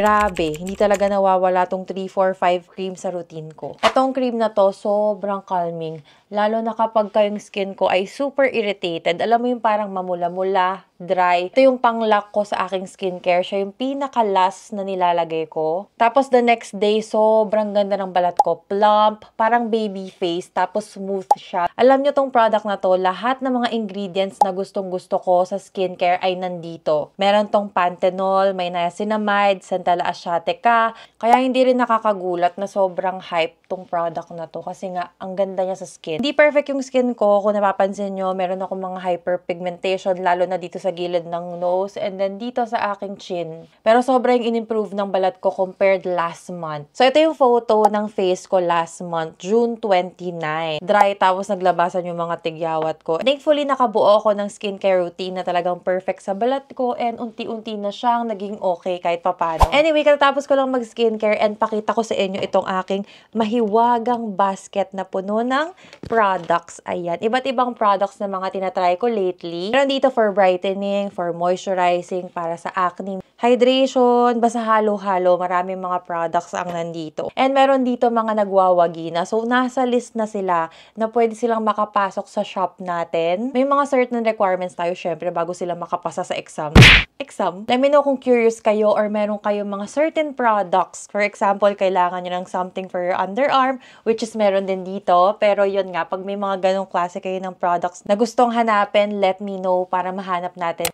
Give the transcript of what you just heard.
Grabe, hindi talaga nawawala tong 3, 4, 5 cream sa routine ko. Itong cream na to, sobrang calming. Lalo na kapag yung skin ko ay super irritated. Alam mo yung parang mamula-mula, dry. Ito yung pang-lock ko sa aking skincare. Siya yung pinaka-last na nilalagay ko. Tapos the next day, sobrang ganda ng balat ko. Plump, parang baby face, tapos smooth siya. Alam nyo tong product na to, lahat ng mga ingredients na gustong-gusto ko sa skincare ay nandito. Meron tong panthenol, may niacinamide, centella asiatica. Kaya hindi rin nakakagulat na sobrang hype tong product na to kasi nga ang ganda niya sa skin. Hindi perfect yung skin ko. Kung napapansin nyo, meron akong mga hyperpigmentation lalo na dito sa gilid ng nose and then dito sa aking chin. Pero sobrang in-improve ng balat ko compared last month. So ito yung photo ng face ko last month, June 29. Dry tapos naglabasan yung mga tigyawat ko. Thankfully nakabuo ako ng skincare routine na talagang perfect sa balat ko and unti-unti na siyang naging okay kahit papano. Anyway, katapos ko lang mag-skincare and pakita ko sa inyo itong aking mahiwagang basket na puno ng products. Ayan. Iba't ibang products na mga tinatry ko lately. Meron dito for brightening, for moisturizing, para sa acne, hydration, basta halo-halo. Maraming mga products ang nandito. And meron dito mga nagwawagi na. So, nasa list na sila na pwede silang makapasok sa shop natin. May mga certain requirements tayo, syempre, bago sila makapasa sa exam. Let me know kung curious kayo or meron kayong mga certain products. For example, kailangan nyo ng something for your underarm, which is meron din dito. Pero yun nga, pag may mga ganong klase kayo ng products na gustong hanapin, let me know para mahanap natin.